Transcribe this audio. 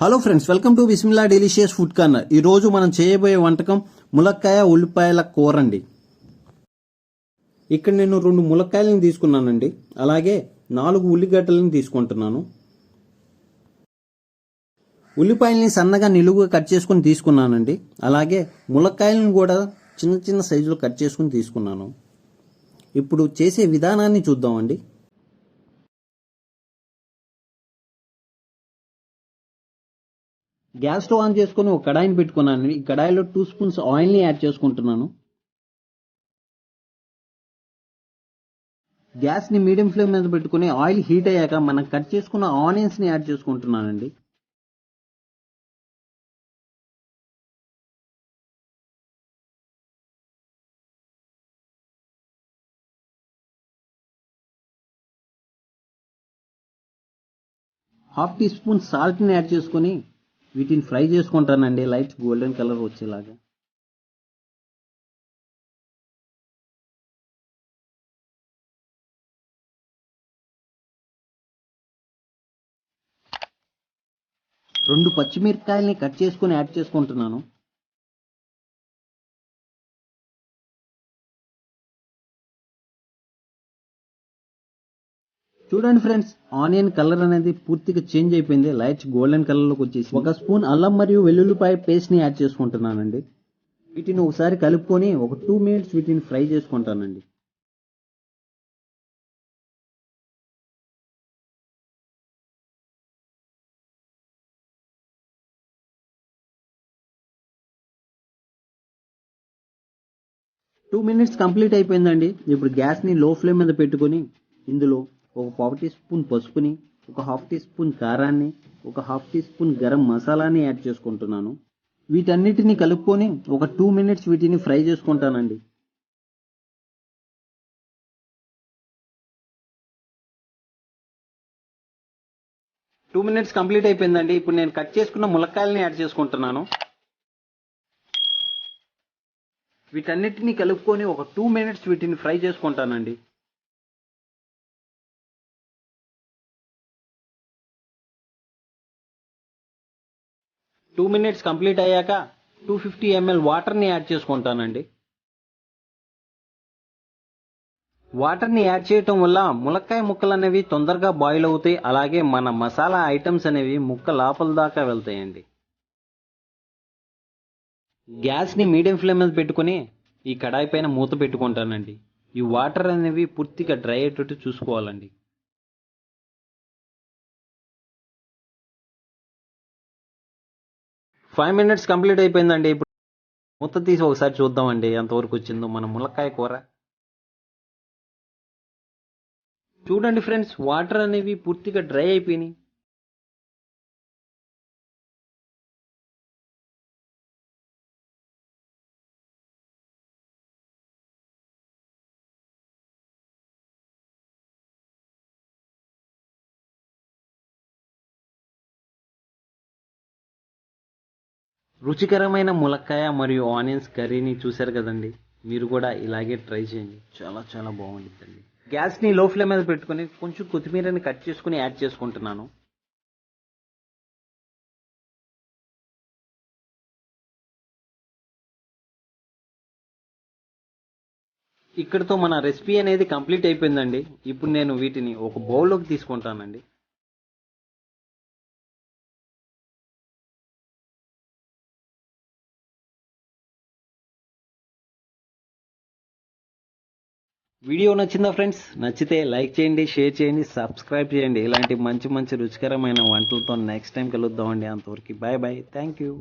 Hello friends, welcome to Bismillah delicious food corner. ఈ రోజు మనం చేయబోయే వంటకం ములక్కాయ ఉల్లిపాయల కూర అండి. ఇక్కడ నేను 2 ములక్కాయలను తీసుకున్నానండి. అలాగే 4 ఉల్లిగడ్డలను తీసుకుంటున్నాను. ఉల్లిపాయల్ని సన్నగా నిలువుగా కట్ చేసుకుని తీసుకున్నానండి. అలాగే ములక్కాయలను కూడా చిన్న చిన్న సైజులో కట్ చేసుకుని తీసుకున్నాను. ఇప్పుడు చేసే విధానాన్ని చూద్దామండి. గ్యాస్ స్టవ్ ఆన్ చేసుకుని ఒక కడాయిని పెట్టుకున్నాను. ఈ కడాయిలో 2 స్పూన్స్ ఆయిల్ని యాడ్ చేసుకుంటున్నాను. గ్యాస్ని మీడియం ఫ్లేమ్ మీద పెట్టుకుని ఆయిల్ హీట్ అయ్యాక మనం కట్ చేసుకున్న ఆనియన్స్ని యాడ్ చేసుకుంటున్నానండి. ½ టీ స్పూన్ సాల్ట్ని యాడ్ చేసుకుని వీటిని ఫ్రై చేసుకుంటానండి, లైట్ గోల్డెన్ కలర్ వచ్చేలాగా. రెండు పచ్చిమిరపకాయల్ని కట్ చేసుకుని యాడ్ చేసుకుంటున్నాను. చూడండి ఫ్రెండ్స్, ఆనియన్ కలర్ అనేది పూర్తిగా చేంజ్ అయిపోయింది, లైట్ గోల్డెన్ కలర్లోకి వచ్చేసి. 1 స్పూన్ అల్లం మరియు వెల్లుల్లిపాయ పేస్ట్ని యాడ్ చేసుకుంటున్నానండి. వీటిని ఒకసారి కలుపుకొని ఒక 2 మినిట్స్ వీటిని ఫ్రై చేసుకుంటానండి. టూ మినిట్స్ కంప్లీట్ అయిపోయిందండి. ఇప్పుడు గ్యాస్ని లో ఫ్లేమ్ మీద పెట్టుకొని ఇందులో ఒక ½ టీ స్పూన్ పసుపుని, ఒక ½ టీ స్పూన్ కారాన్ని, ఒక ½ టీ స్పూన్ గరం మసాలాని యాడ్ చేసుకుంటున్నాను. వీటన్నిటిని కలుపుకొని ఒక 2 మినిట్స్ వీటిని ఫ్రై చేసుకుంటానండి. టూ మినిట్స్ కంప్లీట్ అయిపోయిందండి. ఇప్పుడు నేను కట్ చేసుకున్న ములక్కాయలని యాడ్ చేసుకుంటున్నాను. వీటన్నిటిని కలుపుకొని ఒక 2 మినిట్స్ వీటిని ఫ్రై చేసుకుంటానండి. టూ మినిట్స్ కంప్లీట్ అయ్యాక 250 ml వాటర్ని యాడ్ చేసుకుంటానండి. వాటర్ని యాడ్ చేయటం వల్ల ములక్కాయ ముక్కలు అనేవి తొందరగా బాయిల్ అవుతాయి. అలాగే మన మసాలా ఐటమ్స్ అనేవి ముక్క లోపల దాకా వెళ్తాయండి. గ్యాస్ని మీడియం ఫ్లేమ్ మీద పెట్టుకుని ఈ కడాయి పైన మూత పెట్టుకుంటానండి. ఈ వాటర్ అనేవి పూర్తిగా డ్రై అయ్యేటట్టు చూసుకోవాలండి. ఫైవ్ మినిట్స్ కంప్లీట్ అయిపోయిందండి. ఇప్పుడు మూత తీసి ఒకసారి చూద్దామండి ఎంతవరకు వచ్చిందో మన ములక్కాయ కూర. చూడండి ఫ్రెండ్స్, వాటర్ అనేవి పూర్తిగా డ్రై అయిపోయినాయి. రుచికరమైన ములక్కాయ మరియు ఆనియన్స్ కర్రీని చూశారు కదండి. మీరు కూడా ఇలాగే ట్రై చేయండి, చాలా చాలా బాగుంటుందండి. గ్యాస్ని లో ఫ్లేమ్ మీద పెట్టుకుని కొంచెం కొత్తిమీరని కట్ చేసుకుని యాడ్ చేసుకుంటున్నాను. ఇక్కడితో మన రెసిపీ అనేది కంప్లీట్ అయిపోయిందండి. ఇప్పుడు నేను వీటిని ఒక బౌల్లోకి తీసుకుంటానండి. వీడియో నచ్చిందా ఫ్రెండ్స్? నచ్చితే లైక్ చేయండి, షేర్ చేయండి, సబ్స్క్రైబ్ చేయండి. ఇలాంటి మంచి మంచి రుచికరమైన వంటలతో నెక్స్ట్ టైం కలుద్దామండి. అంతవరకు బాయ్ బాయ్, థ్యాంక్ యూ.